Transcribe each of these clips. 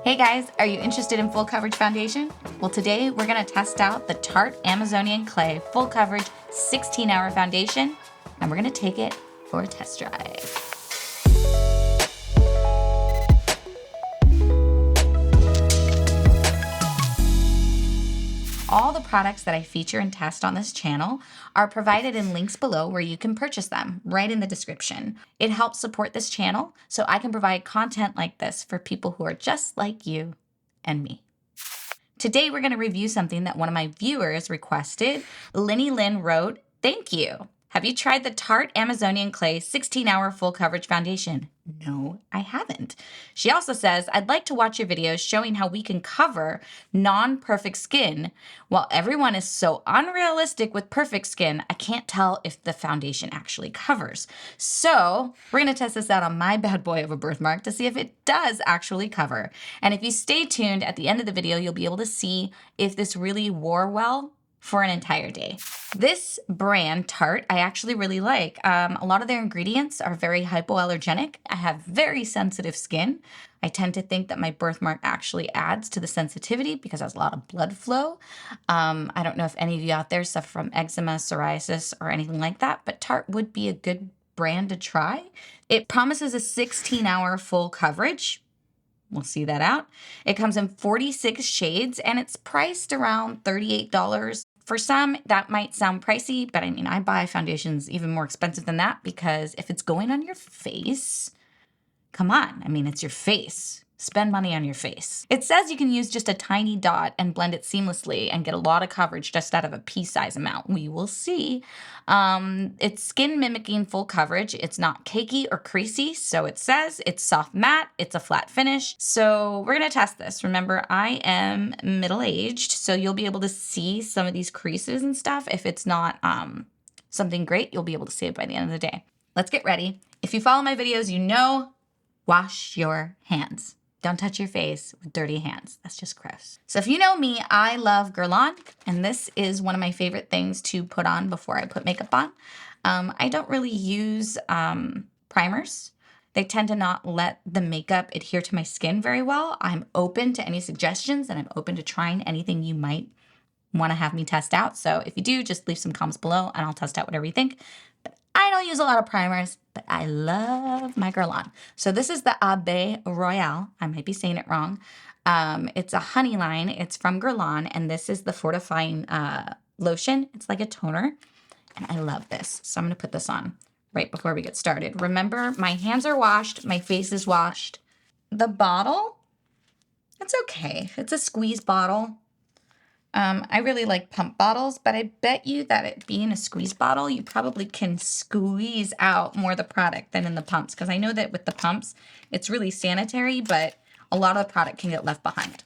Hey guys, are you interested in full coverage foundation? Well, today we're going to test out the Tarte Amazonian Clay Full Coverage 16-Hour Foundation, and we're going to take it for a test drive. All the products that I feature and test on this channel are provided in links below where you can purchase them right in the description. It helps support this channel so I can provide content like this for people who are just like you and me. Today we're going to review something that one of my viewers requested. Linny Lynn wrote, "Thank you. Have you tried the Tarte Amazonian Clay 16-Hour Full Coverage Foundation?" No, I haven't. She also says, "I'd like to watch your videos showing how we can cover non-perfect skin. While everyone is so unrealistic with perfect skin, I can't tell if the foundation actually covers." So we're going to test this out on my bad boy of a birthmark to see if it does actually cover. And if you stay tuned at the end of the video, you'll be able to see if this really wore well for an entire day. This brand, Tarte, I actually really like. A lot of their ingredients are very hypoallergenic. I have very sensitive skin. I tend to think that my birthmark actually adds to the sensitivity because it has a lot of blood flow. I don't know if any of you out there suffer from eczema, psoriasis, or anything like that, but Tarte would be a good brand to try. It promises a 16-hour full coverage. We'll see that out. It comes in 46 shades and it's priced around $38. For some, that might sound pricey, but I mean, I buy foundations even more expensive than that because if it's going on your face, come on. I mean, it's your face. Spend money on your face. It says you can use just a tiny dot and blend it seamlessly and get a lot of coverage just out of a pea-size amount. We will see. It's skin mimicking full coverage. It's not cakey or creasy, so it says it's soft matte. It's a flat finish. So we're gonna test this. Remember, I am middle-aged, so you'll be able to see some of these creases and stuff. If it's not something great, you'll be able to see it by the end of the day. Let's get ready. If you follow my videos, you know, wash your hands. Don't touch your face with dirty hands. That's just gross. So if you know me, I love Guerlain, and this is one of my favorite things to put on before I put makeup on. I don't really use primers. They tend to not let the makeup adhere to my skin very well. I'm open to any suggestions, and I'm open to trying anything you might want to have me test out. So if you do, just leave some comments below, and I'll test out whatever you think. I don't use a lot of primers, but I love my Guerlain. So this is the Abe Royale. I might be saying it wrong. It's a honey line. It's from Guerlain, and this is the fortifying lotion. It's like a toner, and I love this. So I'm going to put this on right before we get started. Remember, my hands are washed. My face is washed. The bottle, it's okay. It's a squeeze bottle. I really like pump bottles, but I bet you that it being a squeeze bottle, you probably can squeeze out more of the product than in the pumps. Because I know that with the pumps, it's really sanitary, but a lot of the product can get left behind.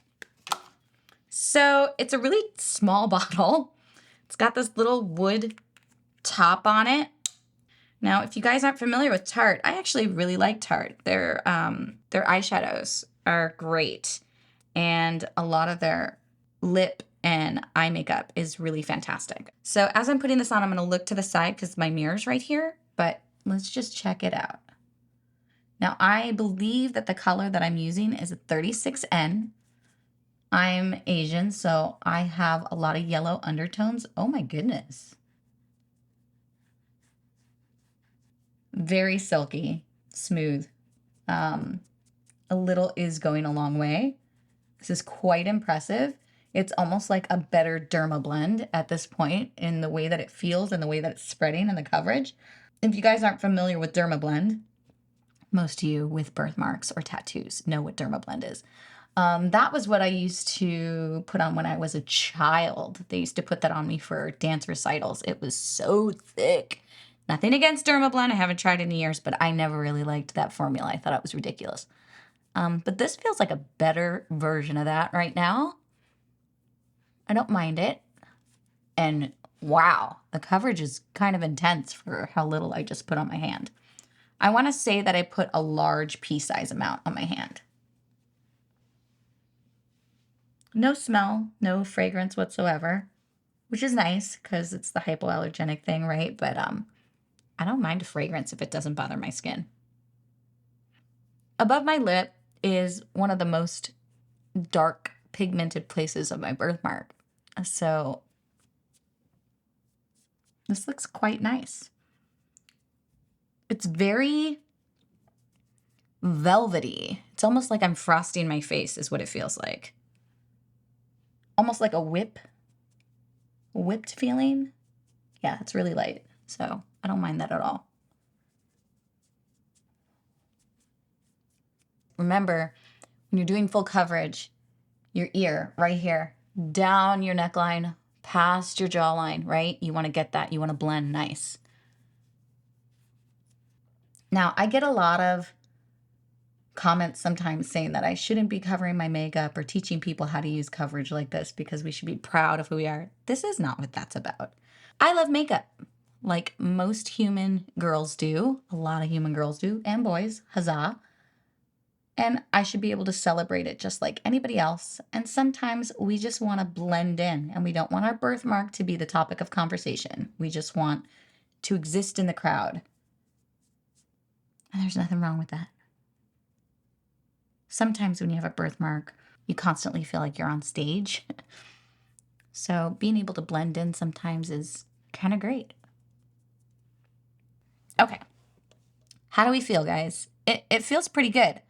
So it's a really small bottle. It's got this little wood top on it. Now, if you guys aren't familiar with Tarte, I actually really like Tarte. Their eyeshadows are great. And a lot of their lip and eye makeup is really fantastic. So as I'm putting this on, I'm going to look to the side because my mirror's right here, but let's just check it out. Now, I believe that the color that I'm using is a 36N. I'm Asian, so I have a lot of yellow undertones. Oh my goodness. Very silky, smooth. A little is going a long way. This is quite impressive. It's almost like a better Derma blend at this point in the way that it feels and the way that it's spreading and the coverage. If you guys aren't familiar with Derma blend, most of you with birthmarks or tattoos know what Derma blend is. That was what I used to put on when I was a child. They used to put that on me for dance recitals. It was so thick. Nothing against Derma blend. I haven't tried it in years, but I never really liked that formula. I thought it was ridiculous. But this feels like a better version of that right now. I don't mind it. And wow, the coverage is kind of intense for how little I just put on my hand. I want to say that I put a large pea-size amount on my hand. No smell, no fragrance whatsoever, which is nice because it's the hypoallergenic thing, right? But I don't mind a fragrance if it doesn't bother my skin. Above my lip is one of the most dark pigmented places of my birthmark. So this looks quite nice. It's very velvety. It's almost like I'm frosting my face is what it feels like. Almost like a whipped feeling. Yeah, it's really light. So I don't mind that at all. Remember, when you're doing full coverage, your ear right here, down your neckline, past your jawline, right? You want to get that. You want to blend nice. Now, I get a lot of comments sometimes saying that I shouldn't be covering my makeup or teaching people how to use coverage like this because we should be proud of who we are. This is not what that's about. I love makeup like most human girls do. A lot of human girls do, and boys. Huzzah. And I should be able to celebrate it just like anybody else. And sometimes we just want to blend in and we don't want our birthmark to be the topic of conversation. We just want to exist in the crowd. And there's nothing wrong with that. Sometimes when you have a birthmark, you constantly feel like you're on stage. So being able to blend in sometimes is kind of great. Okay. How do we feel, guys? It feels pretty good.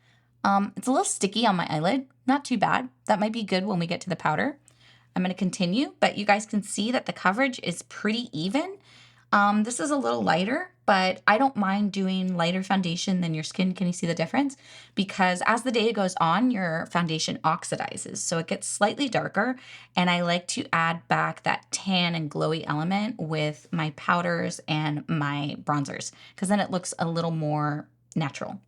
It's a little sticky on my eyelid. Not too bad. That might be good when we get to the powder. I'm going to continue, but you guys can see that the coverage is pretty even. This is a little lighter, but I don't mind doing lighter foundation than your skin. Can you see the difference? Because as the day goes on, your foundation oxidizes. So it gets slightly darker, and I like to add back that tan and glowy element with my powders and my bronzers, because then it looks a little more natural.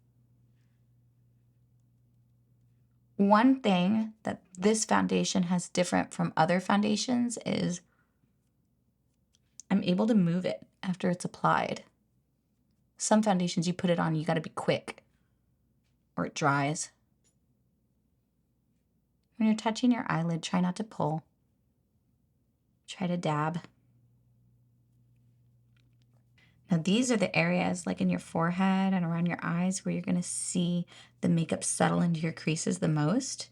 One thing that this foundation has different from other foundations is I'm able to move it after it's applied. Some foundations, you put it on, you got to be quick or it dries. When you're touching your eyelid, try not to pull. Try to dab. Now, these are the areas like in your forehead and around your eyes where you're going to see the makeup settle into your creases the most.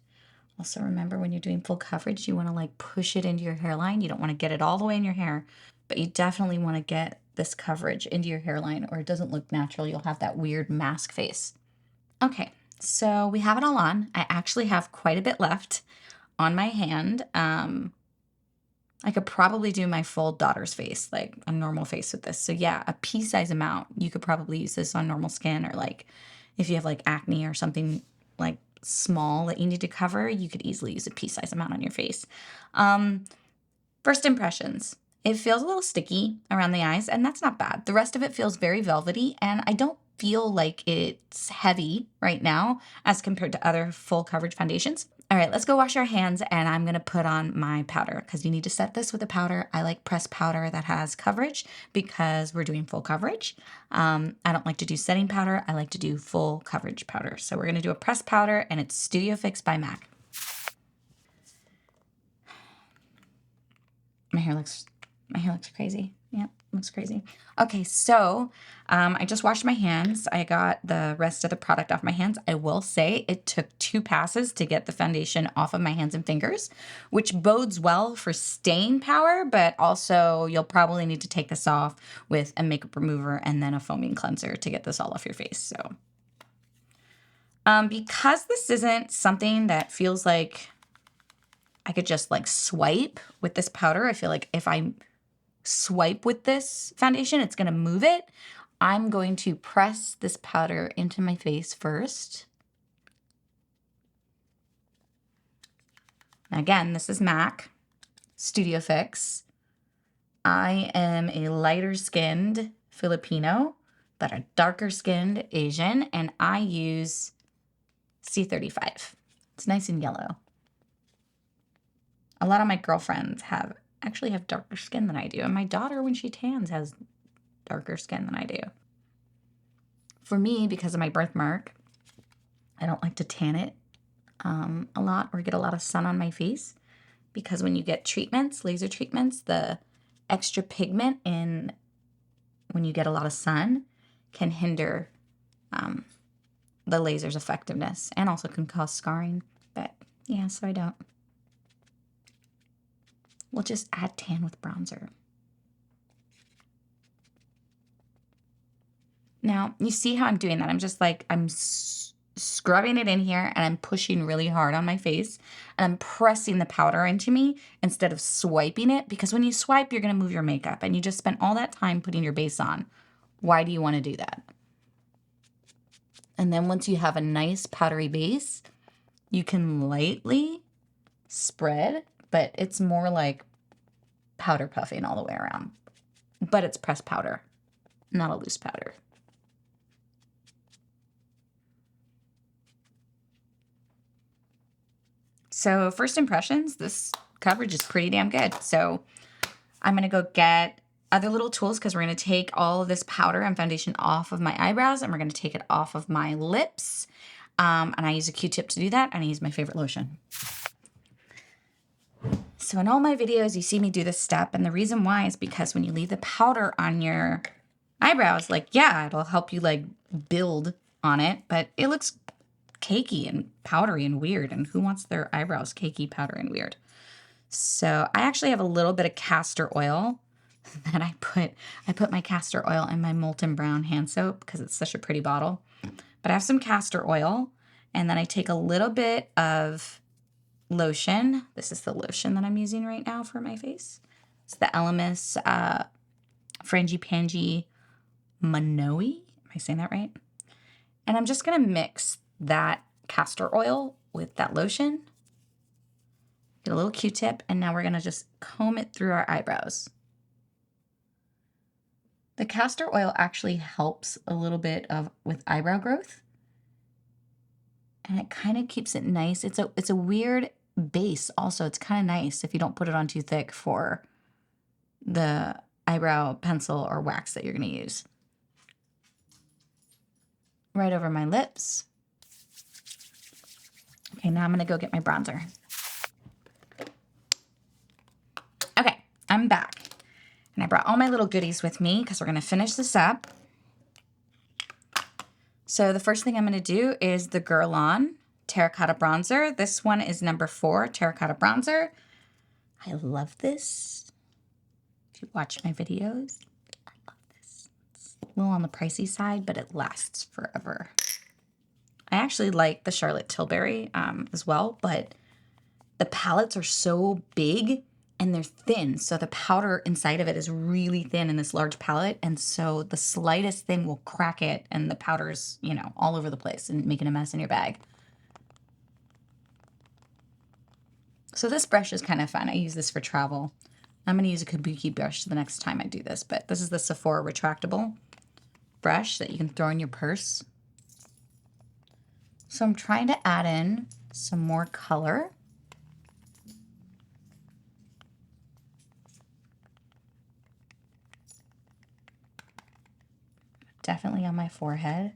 Also, remember when you're doing full coverage, you want to like push it into your hairline. You don't want to get it all the way in your hair, but you definitely want to get this coverage into your hairline or it doesn't look natural. You'll have that weird mask face. Okay, so we have it all on. I actually have quite a bit left on my hand. I could probably do my full daughter's face, like a normal face with this. So yeah, a pea-size amount. You could probably use this on normal skin or like if you have like acne or something like small that you need to cover, you could easily use a pea-size amount on your face. First impressions. It feels a little sticky around the eyes, and that's not bad. The rest of it feels very velvety, and I don't feel like it's heavy right now as compared to other full coverage foundations. All right, let's go wash our hands, and I'm gonna put on my powder because you need to set this with a powder. I like pressed powder that has coverage because we're doing full coverage. I don't like to do setting powder. I like to do full coverage powder. So we're gonna do a pressed powder, and it's Studio Fix by MAC. My hair looks crazy. Yeah, looks crazy. Okay, so I just washed my hands. I got the rest of the product off my hands. I will say it took 2 passes to get the foundation off of my hands and fingers, which bodes well for staying power, but also you'll probably need to take this off with a makeup remover and then a foaming cleanser to get this all off your face. So because this isn't something that feels like I could just like swipe with this powder. I feel like if I swipe with this foundation, it's going to move it. I'm going to press this powder into my face first. Again, this is MAC Studio Fix. I am a lighter skinned Filipino, but a darker skinned Asian, and I use C35. It's nice and yellow. A lot of my girlfriends actually have darker skin than I do. And my daughter, when she tans, has darker skin than I do. For me, because of my birthmark, I don't like to tan it a lot or get a lot of sun on my face. Because when you get treatments, laser treatments, the extra pigment in when you get a lot of sun can hinder the laser's effectiveness and also can cause scarring. But Yeah, so I don't. We'll just add tan with bronzer. Now, you see how I'm doing that? I'm just like, I'm scrubbing it in here and I'm pushing really hard on my face and I'm pressing the powder into me instead of swiping it, because when you swipe, you're going to move your makeup and you just spent all that time putting your base on. Why do you want to do that? And then once you have a nice powdery base, you can lightly spread, but it's more like powder puffing all the way around. But it's pressed powder, not a loose powder. So first impressions, this coverage is pretty damn good. So I'm going to go get other little tools because we're going to take all of this powder and foundation off of my eyebrows and we're going to take it off of my lips. And I use a Q-tip to do that, and I use my favorite lotion. So in all my videos, you see me do this step, and the reason why is because when you leave the powder on your eyebrows, like, yeah, it'll help you like build on it, but it looks cakey and powdery and weird, and who wants their eyebrows cakey, powdery, and weird? So I actually have a little bit of castor oil that I put my castor oil in my Molten Brown hand soap because it's such a pretty bottle. But I have some castor oil, and then I take a little bit of lotion. This is the lotion that I'm using right now for my face. It's the Elemis Frangipani Manoe. Am I saying that right? And I'm just going to mix that castor oil with that lotion. Get a little Q-tip, and now we're going to just comb it through our eyebrows. The castor oil actually helps a little bit with eyebrow growth. And it kind of keeps it nice. It's a weird base also. It's kind of nice if you don't put it on too thick for the eyebrow pencil or wax that you're going to use. Right over my lips. Okay, now I'm going to go get my bronzer. Okay, I'm back. And I brought all my little goodies with me because we're going to finish this up. So the first thing I'm going to do is the Guerlain Terracotta Bronzer. This one is number 4, Terracotta Bronzer. I love this. If you watch my videos, I love this. It's a little on the pricey side, but it lasts forever. I actually like the Charlotte Tilbury as well, but the palettes are so big and they're thin. So the powder inside of it is really thin in this large palette. And so the slightest thing will crack it and the powder's, you know, all over the place and making a mess in your bag. So this brush is kind of fun. I use this for travel. I'm going to use a kabuki brush the next time I do this, but this is the Sephora retractable brush that you can throw in your purse. So I'm trying to add in some more color. Definitely on my forehead.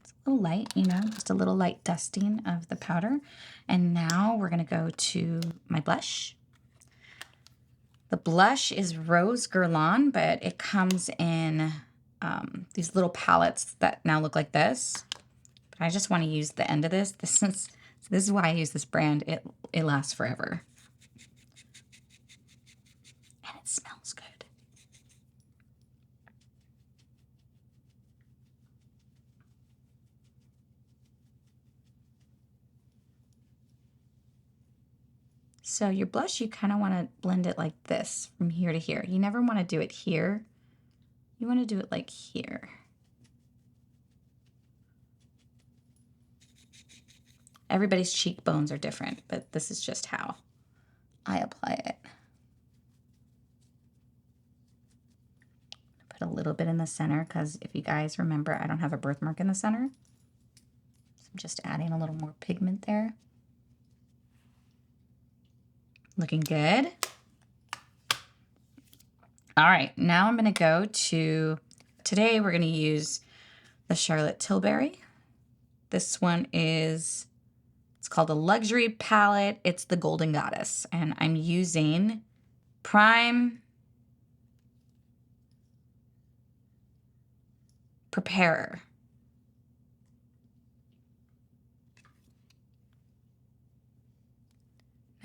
It's a little light, you know, just a little light dusting of the powder. And now we're going to go to my blush. The blush is Rose Guerlain, but it comes in these little palettes that now look like this. But I just want to use the end of this. This is why I use this brand. It lasts forever. And it smells good. So your blush, you kind of want to blend it like this from here to here. You never want to do it here. You want to do it like here. Everybody's cheekbones are different, but this is just how I apply it. Put a little bit in the center because if you guys remember, I don't have a birthmark in the center. So I'm just adding a little more pigment there. Looking good. All right, now I'm going to go to, today we're going to use the Charlotte Tilbury. This one is, it's called a luxury palette. It's the Golden Goddess, and I'm using Prime Preparer.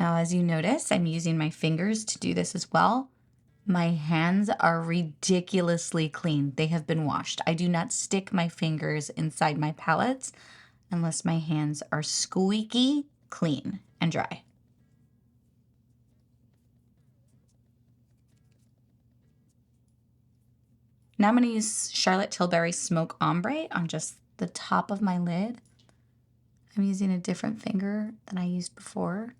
Now, as you notice, I'm using my fingers to do this as well. My hands are ridiculously clean. They have been washed. I do not stick my fingers inside my palettes unless my hands are squeaky clean and dry. Now I'm going to use Charlotte Tilbury Smoke Ombre on just the top of my lid. I'm using a different finger than I used before.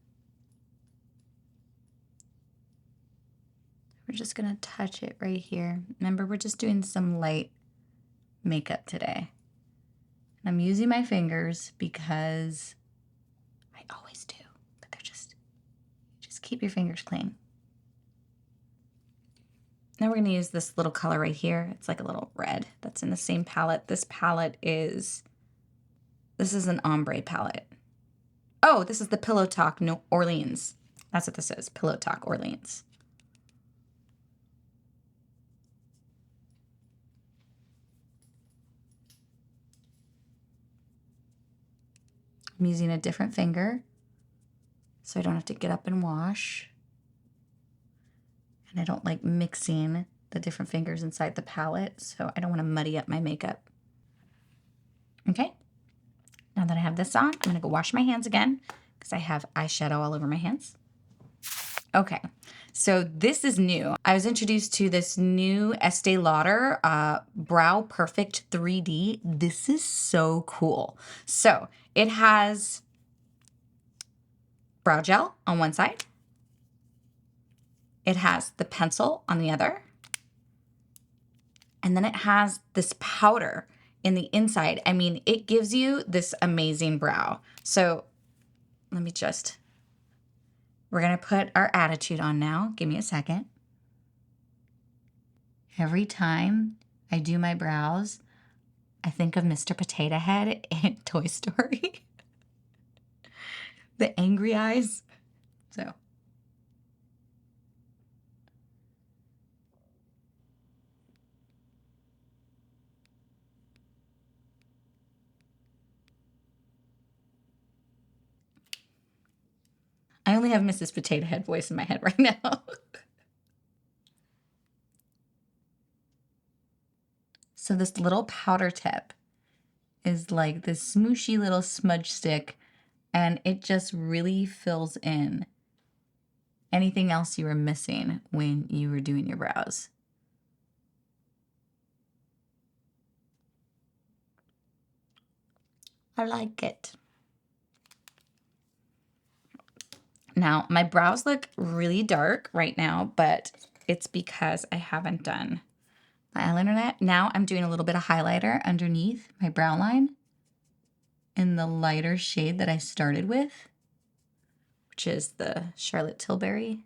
We're just going to touch it right here. Remember, we're just doing some light makeup today. And I'm using my fingers because I always do, but they're just keep your fingers clean. Now we're going to use this little color right here. It's like a little red that's in the same palette. This is an ombre palette. Oh, this is the Pillow Talk New Orleans. That's what this is, Pillow Talk Orleans. I'm using a different finger so I don't have to get up and wash. And I don't like mixing the different fingers inside the palette, so I don't want to muddy up my makeup. Okay, now that I have this on, I'm going to go wash my hands again because I have eyeshadow all over my hands. Okay, so this is new. I was introduced to this new Estee Lauder Brow Perfect 3D. This is so cool. So it has brow gel on one side. It has the pencil on the other. And then it has this powder in the inside. I mean, it gives you this amazing brow. So let me just... We're going to put our attitude on now. Give me a second. Every time I do my brows, I think of Mr. Potato Head in Toy Story. The angry eyes. So. I only have Mrs. Potato Head voice in my head right now. So this little powder tip is like this smooshy little smudge stick, and it just really fills in anything else you were missing when you were doing your brows. I like it. Now, my brows look really dark right now, but it's because I haven't done my eyeliner yet. Now I'm doing a little bit of highlighter underneath my brow line in the lighter shade that I started with, which is the Charlotte Tilbury.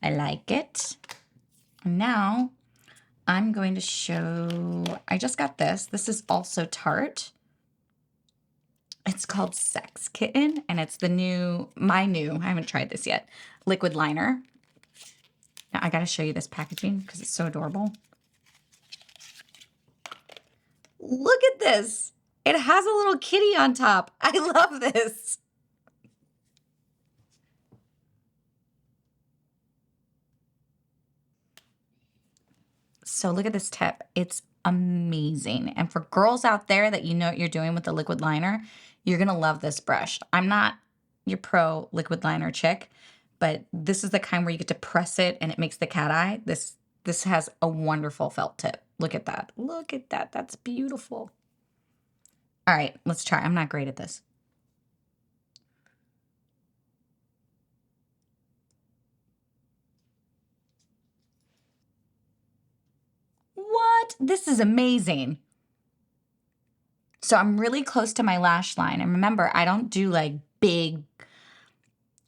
I like it. And now I'm going to show, I just got this. This is also Tarte. It's called Sex Kitten, and it's the I haven't tried this yet, liquid liner. Now I gotta show you this packaging because it's so adorable. Look at this. It has a little kitty on top. I love this. So look at this tip. It's amazing. And for girls out there that you know what you're doing with the liquid liner, you're going to love this brush. I'm not your pro liquid liner chick, but this is the kind where you get to press it and it makes the cat eye. This has a wonderful felt tip. Look at that. Look at that. That's beautiful. All right, let's try. I'm not great at this. What? This is amazing. So I'm really close to my lash line. And remember, I don't do like big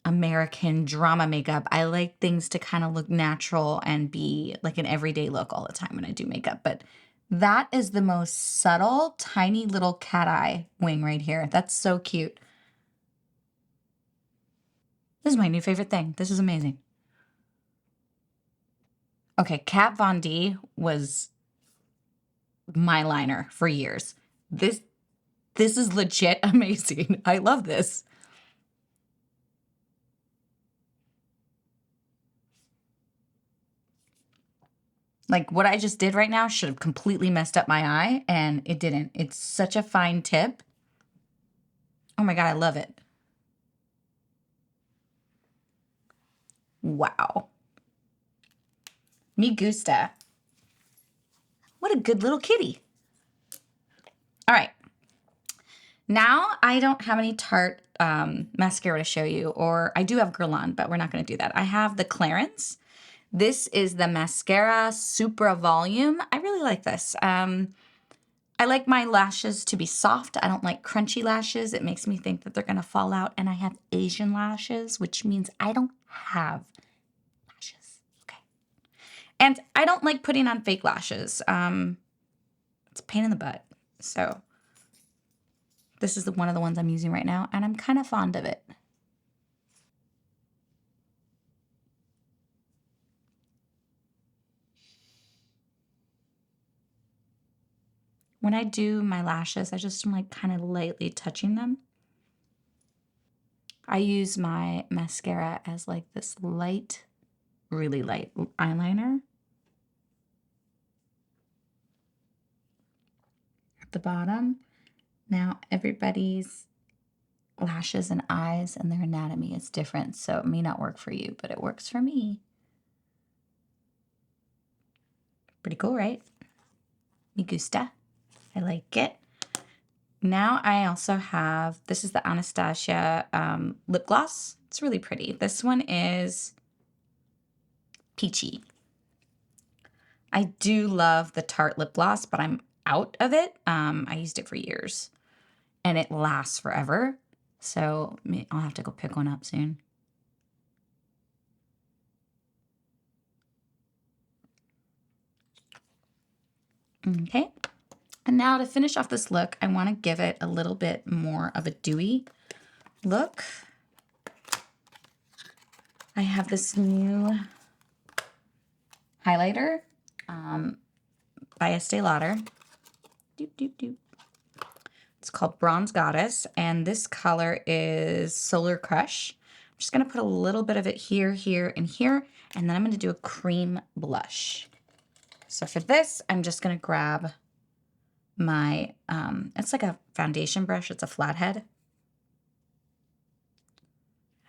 American drama makeup. I like things to kind of look natural and be like an everyday look all the time when I do makeup. But that is the most subtle, tiny little cat eye wing right here. That's so cute. This is my new favorite thing. This is amazing. Okay, Kat Von D was my liner for years. This is legit amazing. I love this. Like what I just did right now should have completely messed up my eye, and it didn't. It's such a fine tip. Oh my God, I love it. Wow. Me gusta. What a good little kitty. All right. Now I don't have any Tarte mascara to show you, or I do have Guerlain, but we're not going to do that. I have the Clarins. This is the Mascara Supra Volume. I really like this. I like my lashes to be soft. I don't like crunchy lashes. It makes me think that they're going to fall out. And I have Asian lashes, which means I don't have lashes. Okay. And I don't like putting on fake lashes. It's a pain in the butt. So this is one of the ones I'm using right now, and I'm kind of fond of it. When I do my lashes, I just am like kind of lightly touching them. I use my mascara as like this light, really light eyeliner at the bottom. Now everybody's lashes and eyes and their anatomy is different, so it may not work for you, but it works for me. Pretty cool, right? Me gusta. I like it. Now I also have, this is the Anastasia lip gloss. It's really pretty. This one is peachy. I do love the Tarte lip gloss, but I'm out of it. I used it for years, and it lasts forever. So I'll have to go pick one up soon. Okay. And now to finish off this look, I want to give it a little bit more of a dewy look. I have this new highlighter by Estee Lauder. Doop, doop, doop. It's called Bronze Goddess, and this color is Solar Crush. I'm just going to put a little bit of it here, here, and here, and then I'm going to do a cream blush. So for this, I'm just going to grab my, it's like a foundation brush. It's a flathead.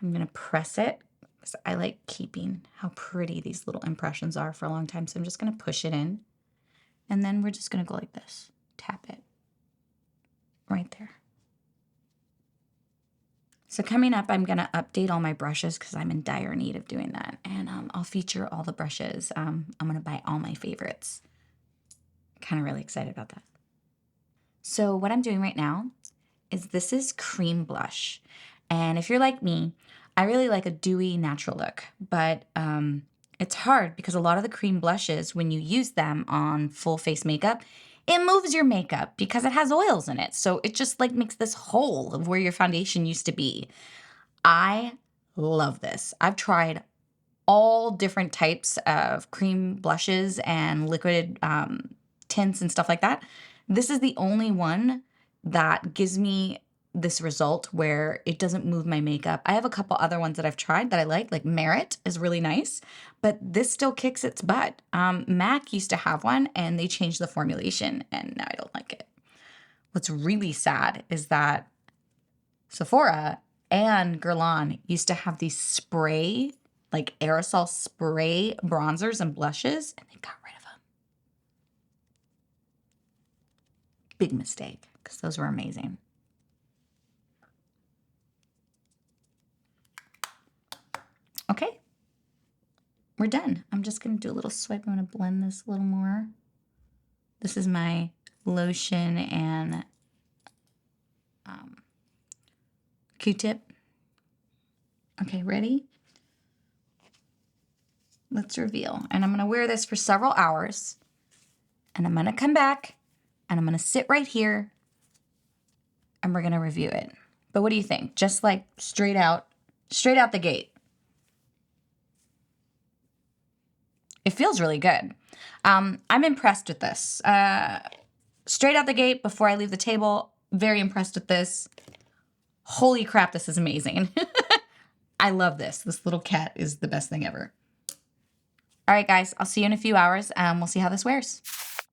I'm going to press it because I like keeping how pretty these little impressions are for a long time. So I'm just going to push it in, and then we're just going to go like this. Tap it right there. So coming up, I'm going to update all my brushes because I'm in dire need of doing that. And I'll feature all the brushes. I'm going to buy all my favorites. Kind of really excited about that. So what I'm doing right now is this is cream blush. And if you're like me, I really like a dewy natural look. But it's hard because a lot of the cream blushes, when you use them on full face makeup, it moves your makeup because it has oils in it. So it just like makes this hole of where your foundation used to be. I love this. I've tried all different types of cream blushes and liquid tints and stuff like that. This is the only one that gives me this result where it doesn't move my makeup. I have a couple other ones that I've tried that I like Merit is really nice, but this still kicks its butt. MAC used to have one and they changed the formulation and now I don't like it. What's really sad is that Sephora and Guerlain used to have these spray, like aerosol spray bronzers and blushes, and they got rid of them. Big mistake, because those were amazing. Okay, we're done. I'm just going to do a little swipe. I'm going to blend this a little more. This is my lotion and Q-tip. Okay, ready? Let's reveal. And I'm going to wear this for several hours. And I'm going to come back and I'm going to sit right here and we're going to review it. But what do you think? Just like straight out the gate. It feels really good. I'm impressed with this. straight out the gate before I leave the table, very impressed with this. Holy crap, this is amazing. I love this. This little cat is the best thing ever. All right, guys, I'll see you in a few hours and we'll see how this wears.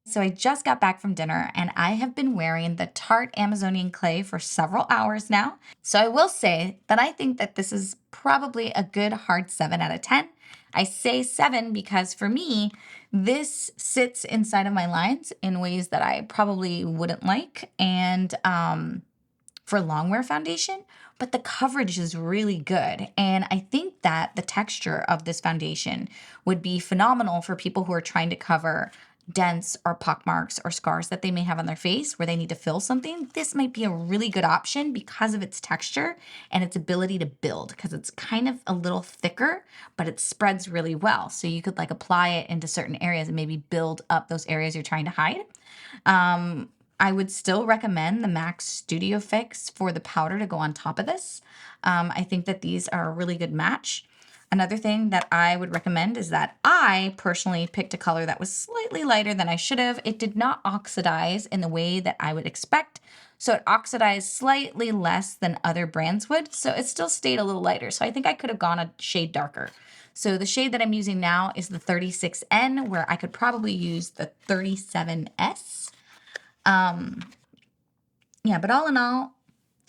So I just got back from dinner and I have been wearing the Tarte Amazonian clay for several hours now. So I will say that I think that this is probably a good hard 7 out of 10. I say 7 because for me, this sits inside of my lines in ways that I probably wouldn't like. And for long wear foundation, but the coverage is really good. And I think that the texture of this foundation would be phenomenal for people who are trying to cover dents or pockmarks or scars that they may have on their face where they need to fill something. This might be a really good option because of its texture and its ability to build, because it's kind of a little thicker, but it spreads really well. So you could like apply it into certain areas and maybe build up those areas you're trying to hide. I would still recommend the MAC Studio Fix for the powder to go on top of this. I think that these are a really good match. Another thing that I would recommend is that I personally picked a color that was slightly lighter than I should have. It did not oxidize in the way that I would expect. So it oxidized slightly less than other brands would. So it still stayed a little lighter. So I think I could have gone a shade darker. So the shade that I'm using now is the 36N, where I could probably use the 37S. Yeah, but all in all,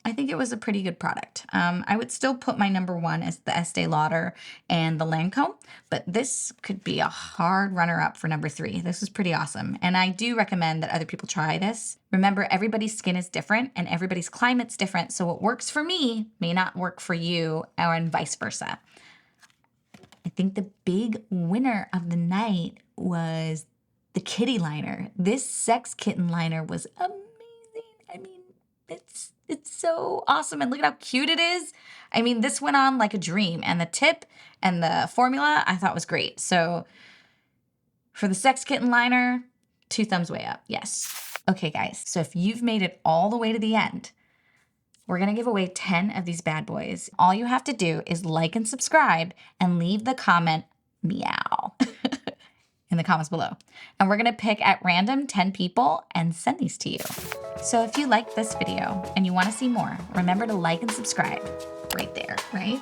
I think it was a pretty good product. I would still put my number 1 as the Estee Lauder and the Lancome, but this could be a hard runner-up for number 3. This is pretty awesome, and I do recommend that other people try this. Remember, everybody's skin is different, and everybody's climate's different, so what works for me may not work for you, and vice versa. I think the big winner of the night was the kitty liner. This Sex Kitten liner was amazing. I mean, it's so awesome. And look at how cute it is. I mean, this went on like a dream. And the tip and the formula I thought was great. So for the Sex Kitten liner, 2 thumbs way up. Yes. Okay, guys. So if you've made it all the way to the end, we're going to give away 10 of these bad boys. All you have to do is like and subscribe and leave the comment meow in the comments below. And we're going to pick at random 10 people and send these to you. So if you like this video and you want to see more, remember to like and subscribe right there, right?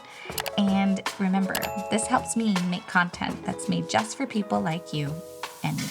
And remember, this helps me make content that's made just for people like you and me.